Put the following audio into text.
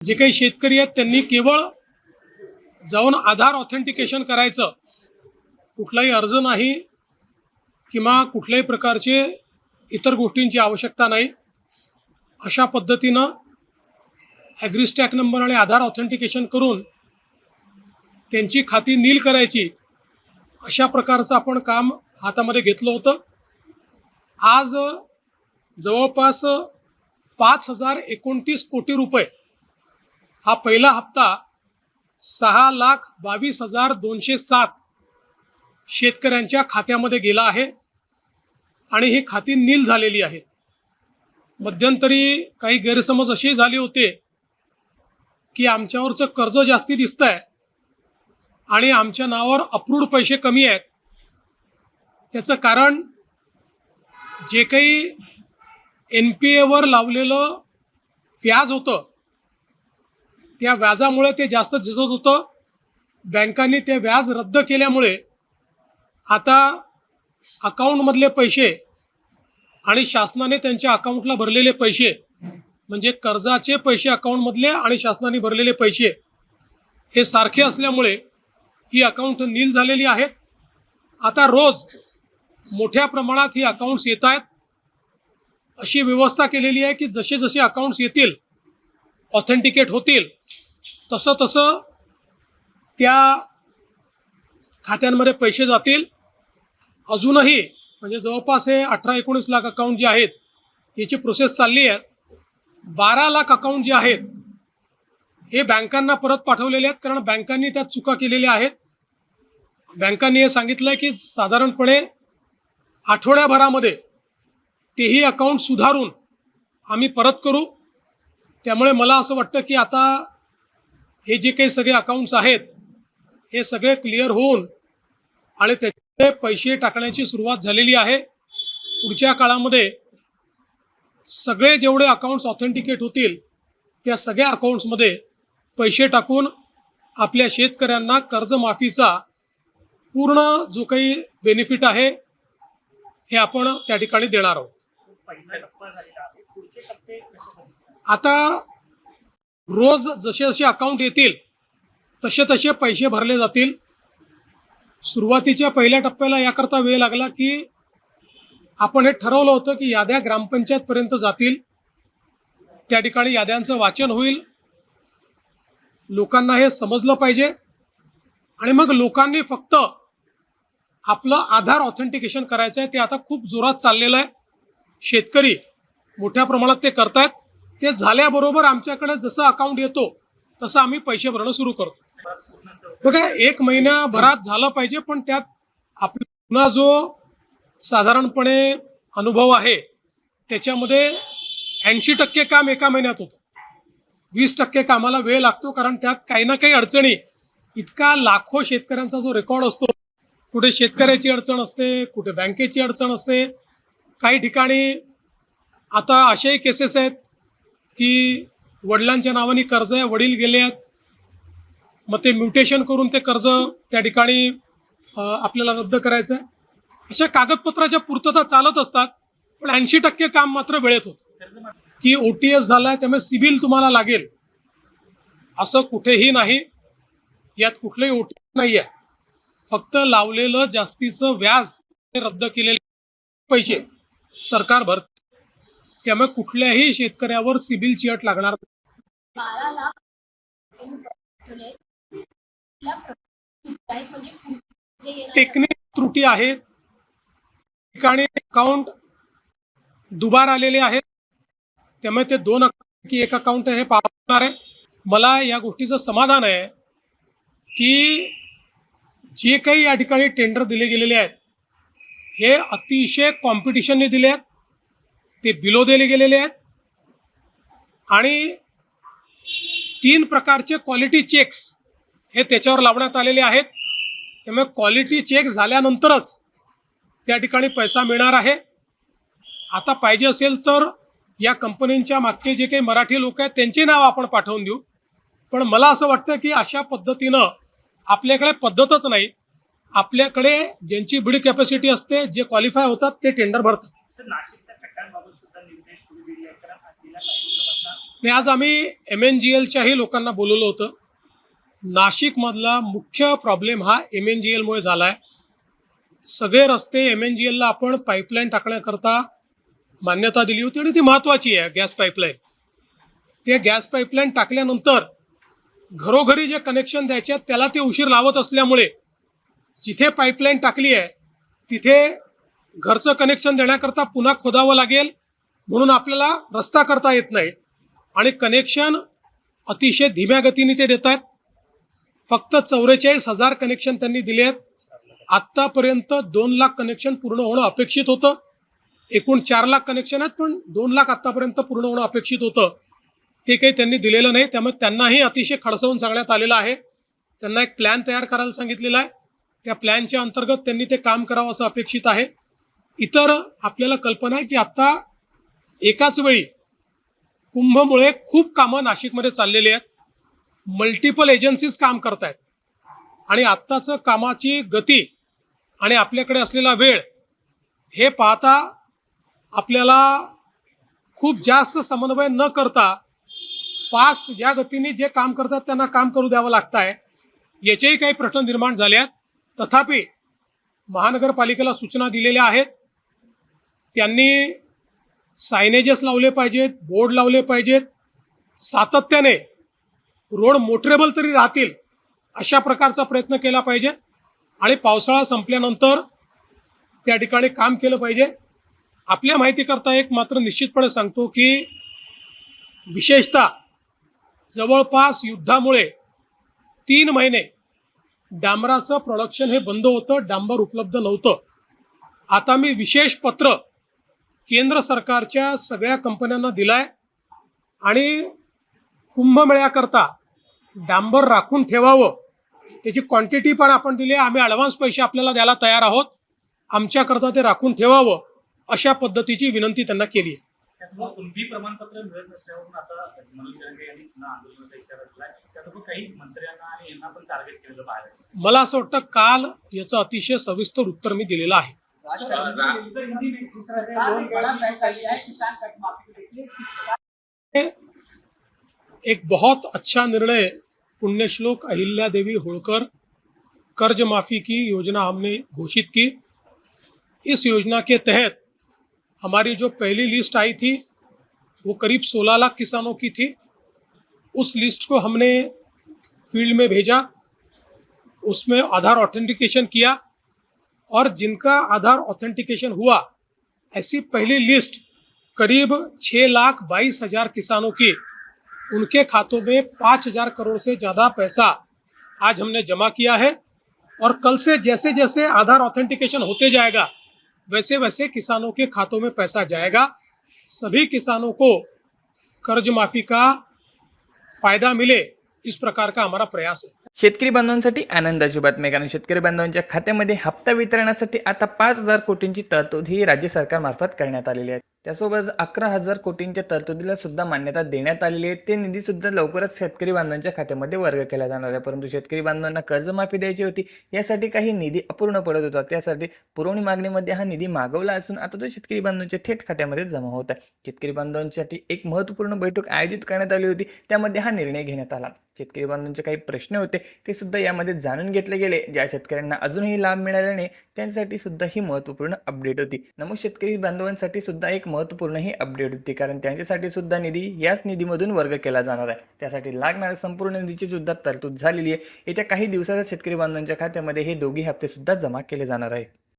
जे काही शेतकरी आहेत त्यांनी केवळ जाऊन आधार ऑथेंटिकेशन करायचं, कुठलाही अर्ज नाही किंवा कुठल्याही प्रकारचे इतर गोष्टींची आवश्यकता नाही। अशा पद्धतीनं ॲग्रीस्टॅक नंबर आणि आधार ऑथेंटिकेशन करून त्यांची खाती नील करायची, अशा प्रकारचं आपण काम हातामध्ये घेतलं होतं। आज जवळपास 5029 कोटी रुपये हा पहिला हप्ता 6,22,207 शेतकऱ्यांच्या खात्यामध्ये गेला आहे आणि ही खाती नील झालेली आहेत। मध्यंतरी काही गैरसमज असे झाले होते की आमच्यावरचं कर्ज जास्ती दिसतंय आणि आमच्या नावावर अप्रूव्ड पैसे कमी आहेत। त्याचं कारण जे काही NPA वर लावलेलं व्याज होतं त्या व्याजामुळे ते जास्त दिसत होतं। बँकांनी ते व्याज रद्द केल्यामुळे आता अकाउंटमधले पैसे आणि शासनाने त्यांच्या अकाउंटला भरलेले पैसे, म्हणजे कर्जाचे पैसे अकाउंटमधले आणि शासनाने भरलेले पैसे हे सारखे असल्यामुळे ही अकाउंट नील झालेली आहेत। आता रोज मोठ्या प्रमाणात ही अकाउंट्स येत आहेत। अशी व्यवस्था केलेली आहे की जसे जसे अकाउंट्स येतील, ऑथेंटिकेट होतील, तसं तसं त्या खात्यांमध्ये पैसे जातील। अजूनही म्हणजे जवळपास हे 18-19 लाख अकाउंट जे आहेत याची प्रोसेस चालली आहे। 12 लाख अकाउंट जे आहेत हे बँकांना परत पाठवलेले आहेत, कारण बँकांनी त्यात चुका केलेल्या आहेत। बँकांनी हे सांगितलं की साधारणपणे आठवड्याभरामध्ये तेही अकाउंट सुधारून आम्ही परत करू। त्यामुळे मला असं वाटतं की आता हे जे काही सगळे अकाउंट्स आहेत हे सगळे क्लिअर होऊन आणि त्याचे पैसे टाकण्याची सुरुवात झालेली आहे। पुढच्या काळामध्ये सगळे जेवढे अकाउंट्स ऑथेंटिकेट होतील त्या सगळ्या अकाउंट्समध्ये पैसे टाकून आपल्या शेतकऱ्यांना कर्जमाफीचा पूर्ण जो काही बेनिफिट आहे हे आपण त्या ठिकाणी देणार आहोत। आता रोज जसे जसे अकाउंट येतील तसे तसे पैसे भरले जातील। सुरुवातीच्या पहिल्या टप्प्याला याकरता वेळ लागला की आपण हे ठरवलं होतं की याद्या ग्रामपंचायतपर्यंत जातील, त्या ठिकाणी याद्यांचं वाचन होईल, लोकांना हे समजलं पाहिजे आणि मग लोकांनी फक्त आपलं आधार ऑथेंटिकेशन करायचं आहे। ते आता खूप जोरात चाललेलं आहे। शेतकरी मोठ्या प्रमाणात ते करतायत। ते झाल्याबरोबर आमच्याकडे जसं अकाउंट येतो तसं आम्ही पैसे भरणं सुरू करतो। बघा, 1 महिन्याभरात झालं पाहिजे, पण त्यात आपला जो साधारणपणे अनुभव आहे त्याच्यामध्ये 80% काम एका महिन्यात होतं, 20% कामाला वेळ लागतो, कारण त्यात काही ना काही अडचणी, इतका लाखो शेतकऱ्यांचा जो रेकॉर्ड असतो, कुठे शेतकऱ्याची अडचण असते, कुठे बँकेची अडचण असते, काही ठिकाणी आता अशाही केसेस आहेत की वडिलांच्या नावाने कर्ज आहे, वडील गेले आहेत, मग ते म्युटेशन करून ते कर्ज त्या ठिकाणी आपल्याला रद्द करायचं आहे। अशा कागदपत्राच्या पूर्तता चालत असतात, पण 80% काम मात्र वेळेत होतं। की OTS झालाय त्यामुळे सिबिल तुम्हाला लागेल असं कुठेही नाही, यात कुठलेही OTS नाही आहे। फक्त लावलेलं जास्तीचं व्याज रद्द केलेले पैसे सरकार भरते, त्यामुळे कुठल्याही शेतकऱ्यावर सिबिलची अट लागणार नाही। टेक्निक त्रुटी आहेत, ठिकाणी अकाउंट दुबार आलेले आहेत, त्यामुळे ते 2 अकाउंट की 1 अकाउंट हे पाहणार आहे। मला या गोष्टीचं समाधान आहे की जे काही या ठिकाणी टेंडर दिले गेलेले आहेत हे अतिशय कॉम्पिटिशनने दिले आहेत, ते बिलो दिले गेलेले आहेत आणि 3 प्रकारचे क्वालिटी चेक्स हे त्याच्यावर लावण्यात आलेले आहेत। त्यामुळे क्वालिटी चेक झाल्यानंतरच त्या ठिकाणी पैसा मिळणार आहे। आता पाहिजे असेल तर या कंपनींच्या मागचे जे काही मराठी लोक आहेत त्यांचे नाव आपण पाठवून देऊ, पण मला असं वाटतं की अशा पद्धतीनं आपल्याकडे पद्धतच नाही। आपल्याकडे ज्यांची बिड कॅपॅसिटी असते, जे क्वालिफाय होतात ते टेंडर भरतात। आणि आज आम्ही MNGLच्याही लोकांना बोलवलं होतं. नाशिकमधला मुख्य प्रॉब्लेम हा MNGLमुळे झाला आहे. सगळे रस्ते MNGLला आपण पाईपलाईन टाकण्याकरता मान्यता दिली होती आणि ती महत्त्वाची आहे गॅस पाईपलाईन. ते गॅस पाईपलाईन टाकल्यानंतर घरोघरी जे कनेक्शन द्यायचे आहेत त्याला ते उशीर लावत असल्यामुळे जिथे पाईपलाईन टाकली आहे तिथे घरचं कनेक्शन देण्याकरता पुन्हा खोदावं लागेल, म्हणून आपल्याला रस्ता करता येत नाही आणि कनेक्शन अतिशय धीम्या गतीने ते देत आहेत. फक्त 44,000 कनेक्शन त्यांनी दिले आहेत. आत्तापर्यंत 2 लाख कनेक्शन पूर्ण होणं अपेक्षित होतं. एकूण 4 लाख कनेक्शन आहेत, पण 2 लाख आत्तापर्यंत पूर्ण होणं अपेक्षित होतं. ते काही त्यांनी दिलेलं नाही. त्यामुळे त्यांनाही अतिशय खडसवून सांगण्यात आलेलं आहे. त्यांना एक प्लॅन तयार करायला सांगितलेला आहे. त्या प्लॅनच्या अंतर्गत त्यांनी ते काम करावं असं अपेक्षित आहे. इतर आपल्याला कल्पना आहे की आता एकाच वेळी कुंभमुळे खूप कामं नाशिकमध्ये चाललेली आहेत. मल्टिपल एजन्सीज काम करत आहेत आणि आत्ताचं कामाची गती आणि आपल्याकडे असलेला वेळ हे पाहता आपल्याला खूप जास्त समन्वय न करता फास्ट ज्या गतीने जे काम करतात त्यांना काम करू द्यावं लागतं आहे. याचेही काही प्रश्न निर्माण झाले आहेत. तथापि महानगरपालिकेला सूचना दिलेल्या आहेत. त्यांनी सायनेजेस लावले पाहिजेत, बोर्ड लावले पाहिजेत. सातत्याने रोड मोटरेबल तरी राहतील अशा प्रकारचा प्रयत्न केला पाहिजे आणि पावसाळा संपल्यानंतर त्या ठिकाणी काम केलं पाहिजे. आपल्या माहितीकरता एक मात्र निश्चितपणे सांगतो की विशेषतः जवळपास युद्धामुळे 3 महिने डांबराचं प्रोडक्शन हे बंद होतं, डांबर उपलब्ध नव्हतं. आता मी विशेष पत्र केंद्र सरकारच्या सगळ्या कंपन्यांना दिलाय आणि कुंभमेळ्याकरता डांबर राखून ठेवावं त्याची क्वांटिटी पण आपण दिली आहे. आम्ही ॲडव्हान्स पैसे आपल्याला द्यायला तयार आहोत. आमच्याकरता ते राखून ठेवावं अशा पद्धतीची विनंती त्यांना केली आहे. कुणबी प्रमाणपत्र मिळत नसल्यावरून आता मनोज जरांगे यांनी पुन्हा आंदोलनाचा इशारा दिलाय. त्यासोबत काही मंत्र्यांना आणि यांना पण टार्गेट केलेलं पाहायला. मला असं वाटतं काल याचं अतिशय सविस्तर उत्तर मी दिलेलं आहे. एक बहुत अच्छा निर्णय पुण्यश्लोक अहिल्या देवी होळकर कर्ज माफी की योजना हमने घोषित की. इस योजना के तहत हमारी जो पहली लिस्ट आई थी वो करीब 16 लाख किसानों की थी. उस लिस्ट को हमने फील्ड में भेजा, उसमें आधार ऑथेंटिकेशन किया और जिनका आधार ऑथेंटिकेशन हुआ ऐसी पहली लिस्ट करीब 6,22,000 किसानों की, उनके खातों में 5,000 करोड़ से ज़्यादा पैसा आज हमने जमा किया है. और कल से जैसे जैसे आधार ऑथेंटिकेशन होते जाएगा वैसे वैसे किसानों के खातों में पैसा जाएगा. सभी किसानों को कर्ज माफी का फायदा मिले इस प्रकार का हमारा प्रयास है. शेतकरी बांधवांसाठी आनंदाची बातमी, कारण शेतकरी बांधवांच्या खात्यामध्ये हप्ता वितरणासाठी आता 5,000 कोटींची तरतूद ही राज्य सरकारमार्फत करण्यात आलेली आहे. त्यासोबत 11,000 कोटींच्या तरतुदीला सुद्धा मान्यता देण्यात आलेली आहे. ते निधी सुद्धा लवकरच शेतकरी बांधवांच्या खात्यामध्ये वर्ग केला जाणार आहे. परंतु शेतकरी बांधवांना कर्जमाफी द्यायची होती, यासाठी काही निधी अपूर्ण पडत होता. त्यासाठी पुरवणी मागणीमध्ये हा निधी मागवला असून आता तो शेतकरी बांधवांच्या थेट खात्यामध्ये जमा होत आहे. शेतकरी बांधवांसाठी एक महत्त्वपूर्ण बैठक आयोजित करण्यात आली होती, त्यामध्ये हा निर्णय घेण्यात आला. शेतकरी बांधवांचे काही प्रश्न होते ते सुद्धा यामध्ये जाणून घेतले गेले. ज्या शेतकऱ्यांना अजूनही लाभ मिळाला नाही त्यांसाठी सुद्धा ही महत्त्वपूर्ण अपडेट होती. नमूद शेतकरी बांधवांसाठी सुद्धा एक महत्त्वपूर्ण ही अपडेट होती, कारण त्यांच्यासाठी सुद्धा निधी याच निधीमधून वर्ग केला जाणार आहे. त्यासाठी लागणाऱ्या संपूर्ण निधीची सुद्धा तरतूद झालेली आहे. येत्या काही दिवसात शेतकरी बांधवांच्या खात्यामध्ये हे दोघी हप्ते सुद्धा जमा केले जाणार आहेत.